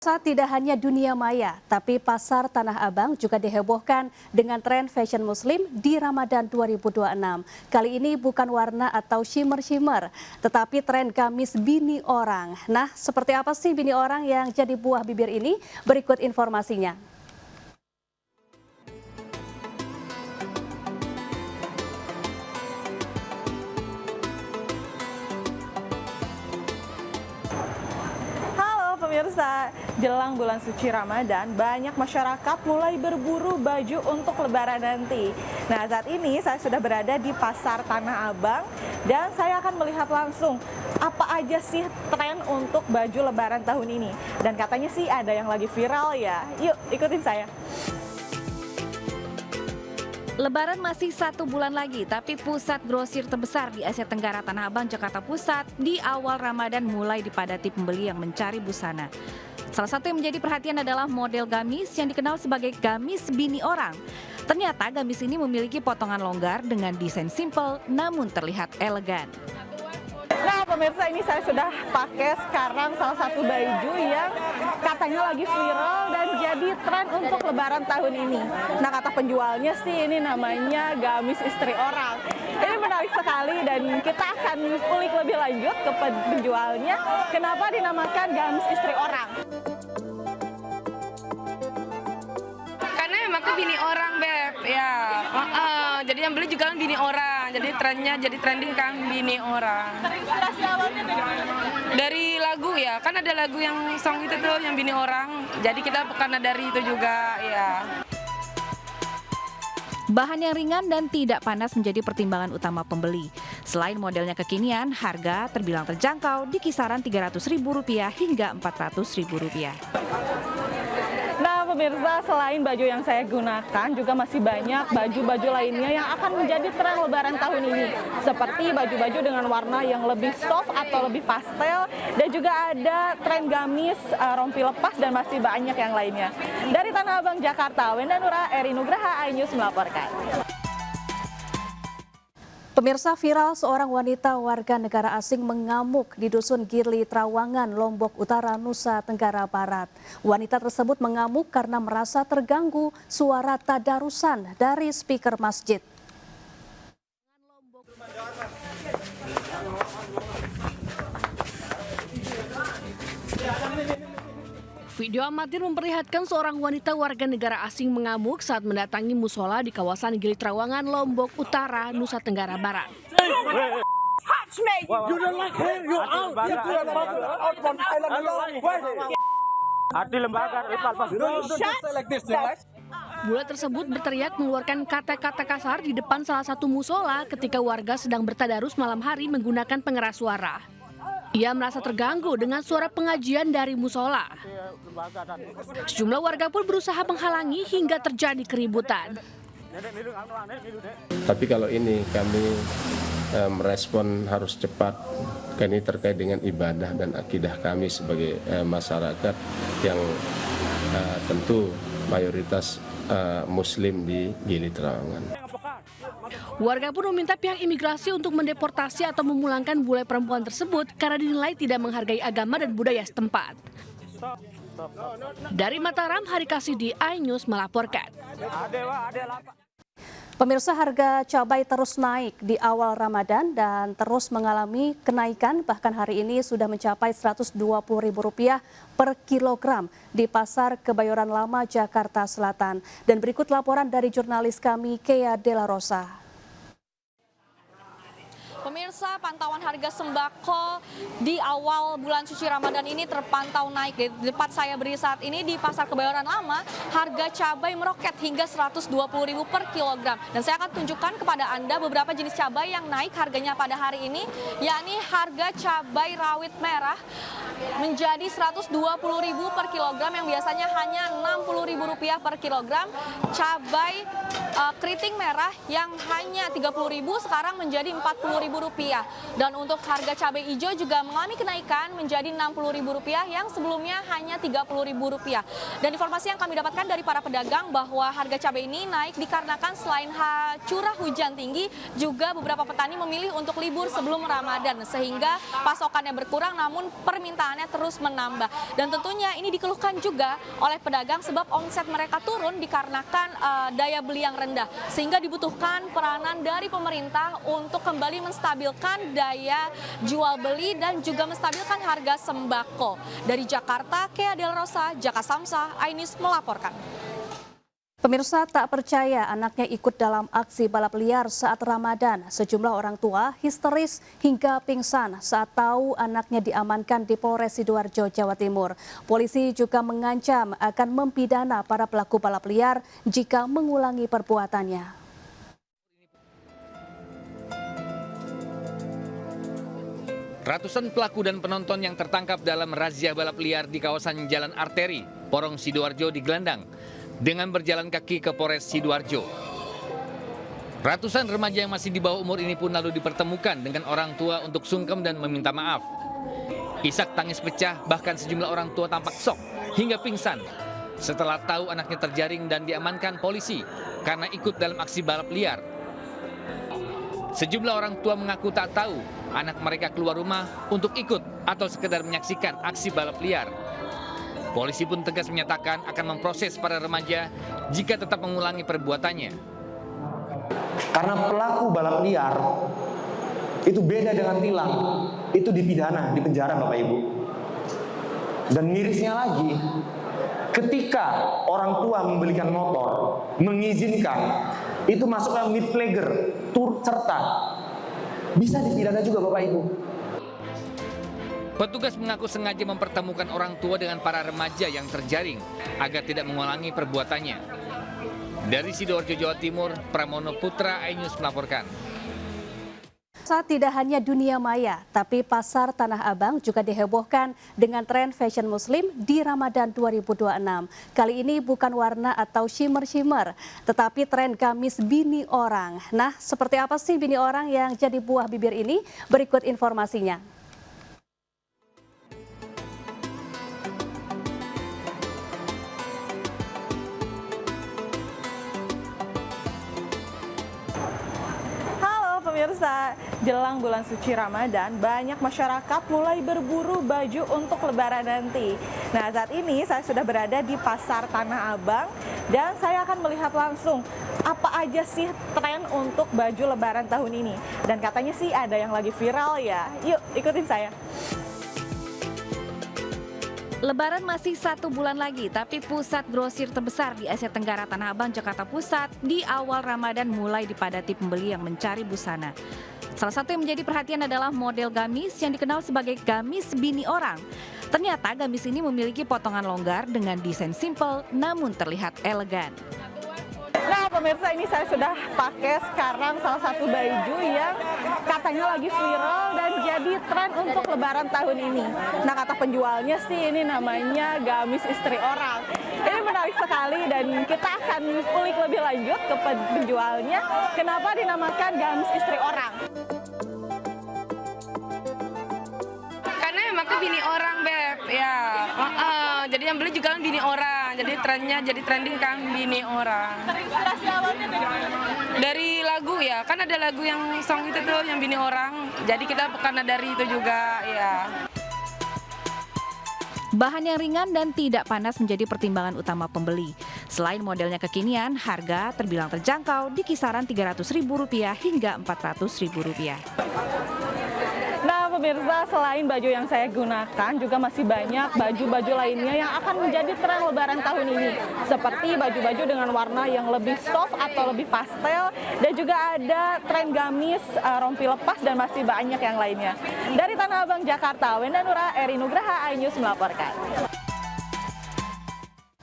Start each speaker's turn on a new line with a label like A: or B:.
A: Tidak hanya dunia maya, tapi pasar Tanah Abang juga dihebohkan dengan tren fashion muslim di Ramadan 2026. Kali ini bukan warna atau shimmer-shimmer, tetapi tren gamis bini orang. Nah, seperti apa sih bini orang yang jadi buah bibir ini? Berikut informasinya.
B: Pemirsa, jelang bulan suci Ramadan, banyak masyarakat mulai berburu baju untuk lebaran nanti. Nah, saat ini saya sudah berada di Pasar Tanah Abang dan saya akan melihat langsung apa aja sih tren untuk baju lebaran tahun ini. Dan katanya sih ada yang lagi viral ya. Yuk, ikutin saya.
C: Lebaran masih 1 bulan lagi, tapi pusat grosir terbesar di Asia Tenggara Tanah Abang, Jakarta Pusat di awal Ramadan mulai dipadati pembeli yang mencari busana. Salah satu yang menjadi perhatian adalah model gamis yang dikenal sebagai gamis bini orang. Ternyata gamis ini memiliki potongan longgar dengan desain simpel namun terlihat elegan.
B: Nah, pemirsa, ini saya sudah pakai sekarang salah satu baju yang katanya lagi viral dan jadi tren untuk lebaran tahun ini. Nah, kata penjualnya sih ini namanya gamis istri orang. Ini menarik sekali dan kita akan ulik lebih lanjut ke penjualnya kenapa dinamakan gamis istri orang.
D: Karena memang tuh bini orang, Beb. Ya, jadi yang beli juga kan bini orang. Jadi trennya jadi trending kan bini orang.
B: Terinspirasi awalnya dari mana?
D: Dari lagu ya, kan ada lagu yang song itu tuh yang bini orang. Jadi kita karena dari itu juga ya.
C: Bahan yang ringan dan tidak panas menjadi pertimbangan utama pembeli. Selain modelnya kekinian, harga terbilang terjangkau di kisaran Rp300.000 hingga Rp400.000.
B: Nah, pemirsa, selain baju yang saya gunakan, juga masih banyak baju-baju lainnya yang akan menjadi tren lebaran tahun ini. Seperti baju-baju dengan warna yang lebih soft atau lebih pastel, dan juga ada tren gamis, rompi lepas, dan masih banyak yang lainnya. Dari Tanah Abang, Jakarta, Wenda Nura, Eri Nugraha, iNews melaporkan.
A: Pemirsa, viral seorang wanita warga negara asing mengamuk di Dusun Gili Trawangan, Lombok Utara, Nusa Tenggara Barat. Wanita tersebut mengamuk karena merasa terganggu suara tadarusan dari speaker masjid.
E: Video amatir memperlihatkan seorang wanita warga negara asing mengamuk saat mendatangi musola di kawasan Gili Trawangan, Lombok Utara, Nusa Tenggara Barat. Bule tersebut berteriak mengeluarkan kata-kata kasar di depan salah satu musola ketika warga sedang bertadarus malam hari menggunakan pengeras suara. Ia merasa terganggu dengan suara pengajian dari musola. Sejumlah warga pun berusaha menghalangi hingga terjadi keributan.
F: Tapi kalau ini kami merespon harus cepat, karena ini terkait dengan ibadah dan akidah kami sebagai masyarakat yang tentu mayoritas Muslim di Gili Trawangan.
E: Warga pun meminta pihak imigrasi untuk mendeportasi atau memulangkan bule perempuan tersebut karena dinilai tidak menghargai agama dan budaya setempat. Dari Mataram, Hari Kasidi, iNews melaporkan.
A: Pemirsa, harga cabai terus naik di awal Ramadan dan terus mengalami kenaikan, bahkan hari ini sudah mencapai Rp120.000 per kilogram di Pasar Kebayoran Lama, Jakarta Selatan. Dan berikut laporan dari jurnalis kami, Kea Dela Rosa.
G: Pemirsa, pantauan harga sembako di awal bulan suci Ramadan ini terpantau naik. Di tempat saya berdiri saat ini di Pasar Kebayoran Lama, harga cabai meroket hingga Rp120.000 per kilogram. Dan saya akan tunjukkan kepada Anda beberapa jenis cabai yang naik harganya pada hari ini, yakni harga cabai rawit merah menjadi Rp120.000 per kilogram yang biasanya hanya Rp60.000 per kilogram. Cabai keriting merah yang hanya Rp30.000 sekarang menjadi Rp40.000 Rp70.000. Dan untuk harga cabai hijau juga mengalami kenaikan menjadi Rp60.000 yang sebelumnya hanya Rp30.000. Dan informasi yang kami dapatkan dari para pedagang bahwa harga cabai ini naik dikarenakan selain curah hujan tinggi, juga beberapa petani memilih untuk libur sebelum Ramadan sehingga pasokannya berkurang namun permintaannya terus menambah. Dan tentunya ini dikeluhkan juga oleh pedagang sebab omset mereka turun dikarenakan daya beli yang rendah, sehingga dibutuhkan peranan dari pemerintah untuk kembali menstabilkan daya jual beli dan juga menstabilkan harga sembako. Dari Jakarta, Kea Del Rosa, Jaka Samsa, iNews melaporkan.
A: Pemirsa, tak percaya anaknya ikut dalam aksi balap liar saat Ramadan. Sejumlah orang tua histeris hingga pingsan saat tahu anaknya diamankan di Polres Sidoarjo, Jawa Timur. Polisi juga mengancam akan mempidana para pelaku balap liar jika mengulangi perbuatannya.
H: Ratusan pelaku dan penonton yang tertangkap dalam razia balap liar di kawasan Jalan Arteri, Porong Sidoarjo digelandang dengan berjalan kaki ke Polres Sidoarjo. Ratusan remaja yang masih di bawah umur ini pun lalu dipertemukan dengan orang tua untuk sungkem dan meminta maaf. Isak tangis pecah, bahkan sejumlah orang tua tampak shock hingga pingsan setelah tahu anaknya terjaring dan diamankan polisi karena ikut dalam aksi balap liar. Sejumlah orang tua mengaku tak tahu anak mereka keluar rumah untuk ikut atau sekedar menyaksikan aksi balap liar. Polisi pun tegas menyatakan akan memproses para remaja jika tetap mengulangi perbuatannya.
I: Karena pelaku balap liar itu beda dengan tilang, itu dipidana, dipenjara Bapak Ibu. Dan mirisnya lagi, ketika orang tua membelikan motor, mengizinkan, itu masuknya mid player, turut serta, bisa dipidana juga Bapak Ibu.
H: Petugas mengaku sengaja mempertemukan orang tua dengan para remaja yang terjaring agar tidak mengulangi perbuatannya. Dari Sidoarjo, Jawa Timur, Pramono Putra, iNews melaporkan.
A: Saat tidak hanya dunia maya, tapi pasar Tanah Abang juga dihebohkan dengan tren fashion muslim di Ramadan 2026. Kali ini bukan warna atau shimmer-shimmer, tetapi tren gamis bini orang. Nah, seperti apa sih bini orang yang jadi buah bibir ini? Berikut informasinya.
B: Pemirsa, jelang bulan suci Ramadan, banyak masyarakat mulai berburu baju untuk Lebaran nanti. Nah, saat ini saya sudah berada di Pasar Tanah Abang dan saya akan melihat langsung apa aja sih tren untuk baju Lebaran tahun ini. Dan katanya sih ada yang lagi viral ya. Yuk, ikutin saya.
C: Lebaran masih 1 bulan lagi, tapi pusat grosir terbesar di Asia Tenggara Tanah Abang, Jakarta Pusat di awal Ramadan mulai dipadati pembeli yang mencari busana. Salah satu yang menjadi perhatian adalah model gamis yang dikenal sebagai gamis bini orang. Ternyata gamis ini memiliki potongan longgar dengan desain simpel namun terlihat elegan.
B: Nah pemirsa, ini saya sudah pakai sekarang salah satu baju yang katanya lagi viral dan jadi tren untuk Lebaran tahun ini. Nah kata penjualnya sih ini namanya gamis istri orang. Ini menarik sekali dan kita akan ulik lebih lanjut ke penjualnya. Kenapa dinamakan gamis istri orang?
D: Karena emang ke bini orang Beb, ya. Jadi yang beli juga kan bini orang. Jadi trennya jadi trending kan bini orang.
B: Inspirasi awalnya
D: dari lagu ya, kan ada lagu yang song itu tuh yang bini orang. Jadi kita karena dari itu juga ya.
C: Bahan yang ringan dan tidak panas menjadi pertimbangan utama pembeli. Selain modelnya kekinian, harga terbilang terjangkau di kisaran Rp300.000 hingga Rp400.000.
B: Nah pemirsa, selain baju yang saya gunakan juga masih banyak baju-baju lainnya yang akan menjadi tren Lebaran tahun ini. Seperti baju-baju dengan warna yang lebih soft atau lebih pastel, dan juga ada tren gamis, rompi lepas, dan masih banyak yang lainnya. Dari Tanah Abang, Jakarta, Wenda Nura, Eri Nugraha, iNews melaporkan.